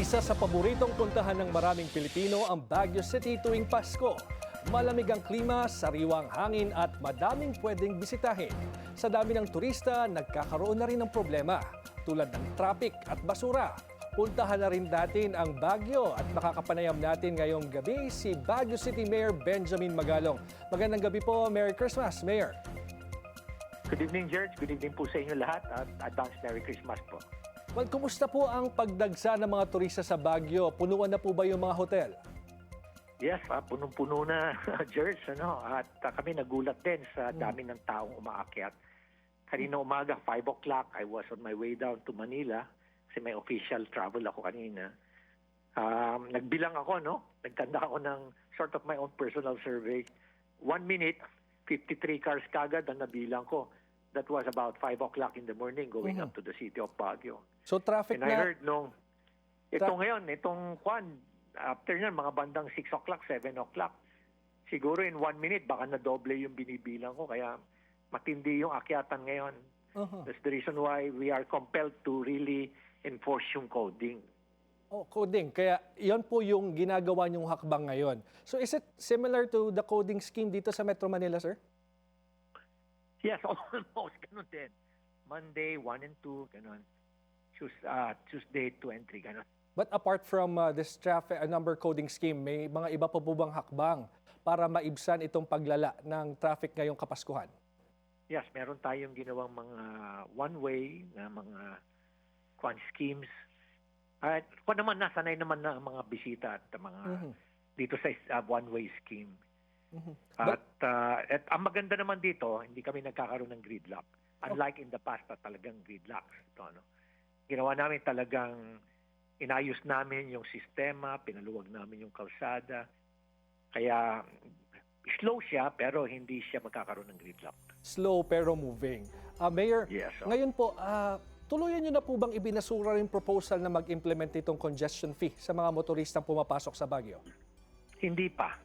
Isa sa paboritong puntahan ng maraming Pilipino ang Baguio City tuwing Pasko. Malamig ang klima, sariwang hangin at madaming pwedeng bisitahin. Sa dami ng turista, nagkakaroon na rin ng problema tulad ng traffic at basura. Puntahan na rin natin ang Baguio at makakapanayam natin ngayong gabi si Baguio City Mayor Benjamin Magalong. Magandang gabi po, Merry Christmas, Mayor. Good evening, George. Good evening po sa inyo lahat at advance Merry Christmas po. Well, kumusta po ang pagdagsa ng mga turista sa Baguio? Punuan na po ba yung mga hotel? Yes, punong-puno na, George. At kami nagulat din sa dami ng taong umaakyat. Kanina umaga, 5 o'clock, I was on my way down to Manila kasi may official travel ako kanina. Nagbilang ako, nagtanda ako ng sort of my own personal survey. 1 minute, 53 cars kagad ang nabilang ko. That was about 5 o'clock in the morning going up to the city of Baguio. So traffic And I na... heard itong Juan, after yan, mga bandang 6 o'clock, 7 o'clock, siguro in 1 minute, baka na-doble yung binibilang ko. Kaya matindi yung akyatan ngayon. That's the reason why we are compelled to really enforce yung coding. Oh, coding. Kaya yon po yung ginagawa niyong hakbang ngayon. So is it similar to the coding scheme dito sa Metro Manila, sir? Yes, almost. Ganun din. Monday, 1 and 2, ganun. Tuesday, 2 and 3, ganun. But apart from this traffic number coding scheme, may mga iba pa po bang hakbang para maibsan itong paglala ng traffic ngayong Kapaskuhan? Yes, meron tayong ginawang mga one-way na mga schemes. At kung naman, nasanay naman na ang mga bisita at mga dito sa one-way scheme. At ang maganda naman dito, hindi kami nagkakaroon ng gridlock. Unlike in the past na talagang gridlocks. Ginawa namin talagang inayos namin yung sistema, pinaluwag namin yung kalsada. Kaya slow siya pero hindi siya magkakaroon ng gridlock. Slow pero moving. Mayor, Yes, ngayon po, tuluyan niyo na po bang ibinasura yung proposal na mag-implement itong congestion fee sa mga motoristang pumapasok sa Baguio? Hindi pa.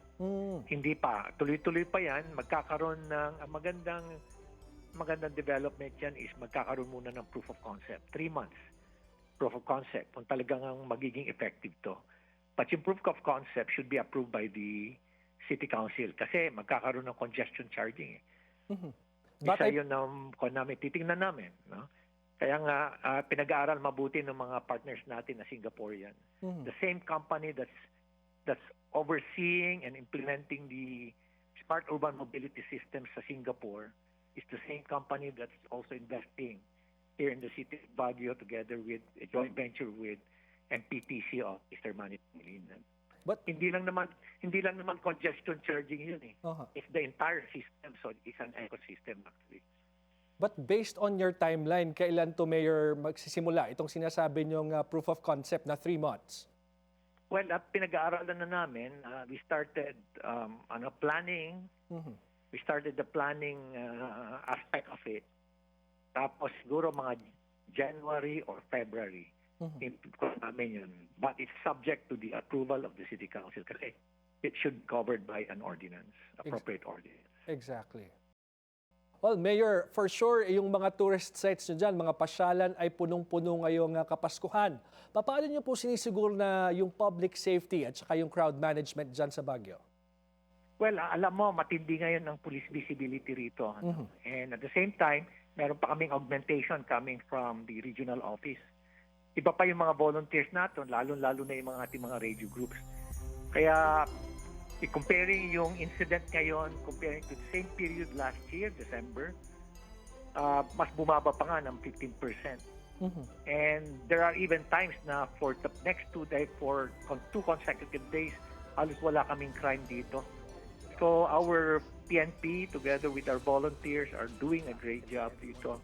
Hindi pa. Tuloy-tuloy pa yan. Magkakaroon ng magandang development yan is magkakaroon muna ng proof of concept. 3 months. Proof of concept. Kung talagang ang magiging effective to. But yung proof of concept should be approved by the City Council kasi magkakaroon ng congestion charging. Isa yun namin, titingnan namin. Kaya nga, pinag-aaral mabuti ng mga partners natin na Singaporean. The same company that's overseeing and implementing the smart urban mobility system sa Singapore is the same company that's also investing here in the city of Baguio together with a joint venture with MPTC of Mr. Manny Pangilinan. But Hindi lang naman congestion charging yun eh. It's the entire system, so it's an ecosystem actually. But based on your timeline, kailan to, Mayor, magsisimula itong sinasabi niyong proof of concept na 3 months? Well, pinag-aaralan na namin. We started planning. We started the planning aspect of it. Tapos siguro mga January or February. Namin yun. But it's subject to the approval of the City Council kasi it should be covered by an ordinance, appropriate ordinance. Exactly. Well, Mayor, for sure, yung mga tourist sites nyo dyan, mga pasyalan ay punong-puno ngayong Kapaskuhan. Paano nyo po sinisiguro na yung public safety at saka yung crowd management dyan sa Baguio? Well, alam mo, matindi ngayon ang police visibility rito. And at the same time, meron pa kaming augmentation coming from the regional office. Iba pa yung mga volunteers natin, lalo-lalo na yung mga ating mga radio groups. Kaya, comparing yung incident ngayon, comparing to the same period last year, December, mas bumaba pa nga ng 15%. And there are even times na for the next 2 days, for 2 consecutive days, halos wala kaming crime dito. So our PNP, together with our volunteers, are doing a great job dito.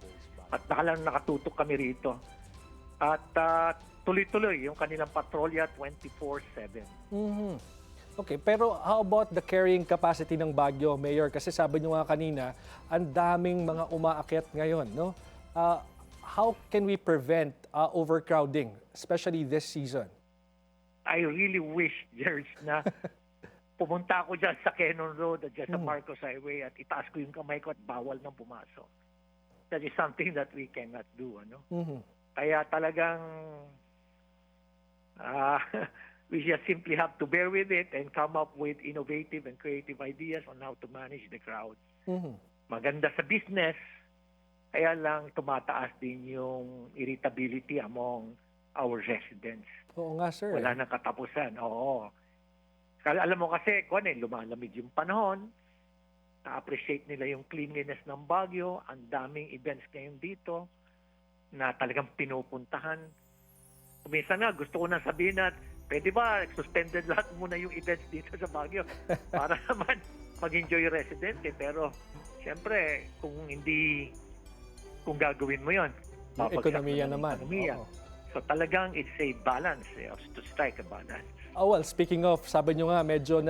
At nakatutok kami rito. At tuloy-tuloy yung kanilang patrolya 24/7. Okay, pero how about the carrying capacity ng Baguio, Mayor? Kasi sabi niyo nga kanina, ang daming mga umaakyat ngayon, no? How can we prevent overcrowding, especially this season? I really wish, George, na pumunta ako dyan sa Quezon Road at dyan sa Marcos Highway at itaas ko yung kamay ko at bawal nang pumasok. That is something that we cannot do. Kaya talagang Uh, we just simply have to bear with it and come up with innovative and creative ideas on how to manage the crowd. Mhm. Maganda sa business, kaya lang tumataas din yung irritability among our residents. Oo nga, sir. Wala nang katapusan. Oo. Alam mo kasi, lumalamig yung panahon, na-appreciate nila yung cleanliness ng Baguio, ang daming events ngayon dito na talagang pinupuntahan. Minsan nga, gusto ko nang sabihin na, pwede ba suspended lahat muna yung events dito sa Baguio para naman mag-enjoy yung residente. Pero, siyempre, kung gagawin mo yon, Yung ekonomiya naman. Ekonomiya. Oo. So talagang it's a balance, to strike a balance. Oh, well, speaking of, sabi nyo nga, medyo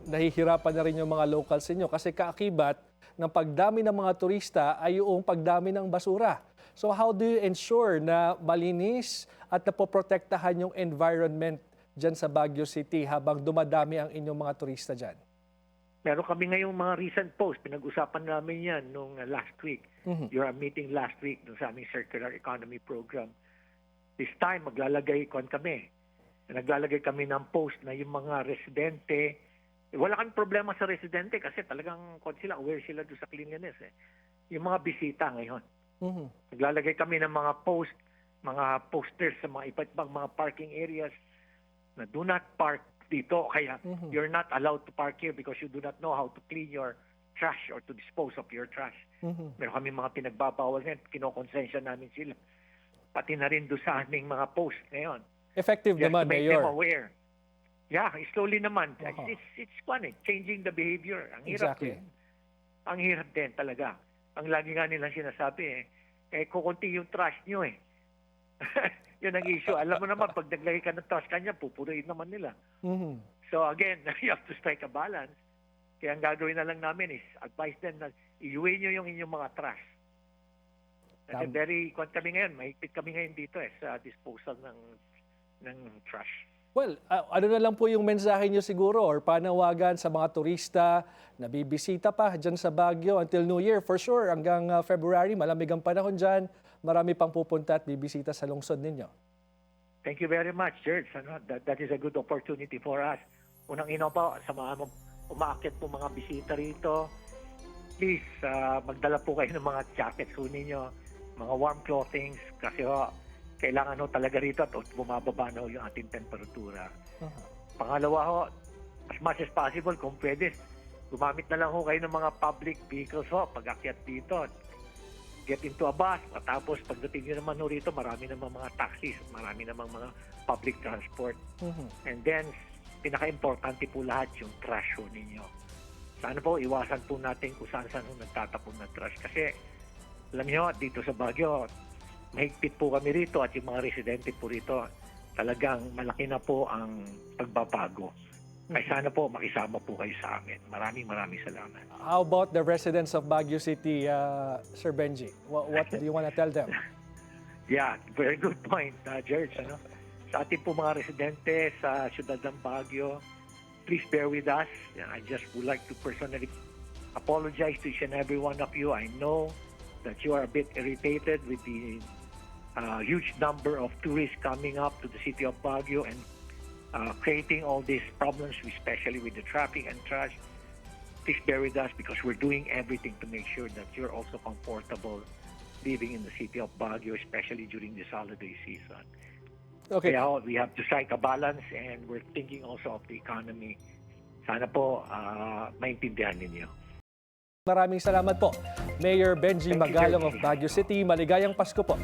nahihirapan na rin yung mga locals ninyo kasi kaakibat ng pagdami ng mga turista ay yung pagdami ng basura. So how do you ensure na malinis at napoprotektahan yung environment dyan sa Baguio City habang dumadami ang inyong mga turista dyan? Meron kami ngayong mga recent posts, pinag-usapan namin yan nung last week. Your meeting last week dun sa aming Circular Economy Program. This time, naglalagay kami ng post na yung mga residente, wala kang problema sa residente kasi talagang aware sila doon sa cleanliness. Yung mga bisita ngayon. Naglalagay kami ng mga posters sa mga iba't ibang mga parking areas na do not park dito. Kaya you're not allowed to park here because you do not know how to clean your trash or to dispose of your trash. Meron kami mga pinagbabawal ngayon, kinokonsensya namin sila. Pati na rin doon sa aming mga post ngayon. Effective Just naman, to make Mayor. them aware. Yeah, slowly naman. It's changing the behavior. Ang hirap Exactly. din. Ang hirap din talaga. Ang lagi nga nilang sinasabi kukunti yung trash nyo Yun ang issue. Alam mo naman, pag naglagay ka ng trash kanya, pupuruin naman nila. So again, you have to strike a balance. Kaya ang gagawin na lang namin is advise them na iuwi nyo yung inyong mga trash. Kasi kami ngayon, mahigpit kami ngayon dito sa disposal ng trash. Well, ano na lang po yung mensahe nyo siguro or panawagan sa mga turista na bibisita pa dyan sa Baguio until New Year. For sure, hanggang February, malamig ang panahon dyan. Marami pang pupunta at bibisita sa lungsod ninyo. Thank you very much, George. That is a good opportunity for us. Unang-ina po, sa mga umaakyat po mga bisita rito, please, magdala po kayo ng mga jackets ho ninyo, mga warm clothings, kasi kailangan talaga rito at bumababa na yung ating temperatura. Pangalawa ho, as much as possible, kung pwede, gumamit na lang kayo ng mga public vehicles pag-akyat dito. Get into a bus, tapos pagdating nyo naman rito, marami namang mga taxis, marami namang mga public transport. And then, pinaka-importante po lahat yung trash ninyo. Sana po, iwasan po natin kung saan-saan nagtatapon ng trash. Kasi, alam nyo, dito sa Baguio, mahigpit po kami rito at yung mga residente po rito, talagang malaki na po ang pagbabago. Ay sana po makisama po kayo sa amin. Maraming salamat. How about the residents of Baguio City, Sir Benji? What do you want to tell them? Yeah, very good point, George. Sa ating po mga residente sa Ciudad ng Baguio, please bear with us. I just would like to personally apologize to each and every one of you. I know that you are a bit irritated with the huge number of tourists coming up to the city of Baguio and creating all these problems, especially with the traffic and trash. Please bear with us because we're doing everything to make sure that you're also comfortable living in the city of Baguio, especially during this holiday season. Okay. Kaya we have to strike a balance and we're thinking also of the economy. Sana po maintindihan ninyo. Maraming salamat po, Mayor Benji Thank you, Magalong of Georgie. Baguio City. Maligayang Pasko po.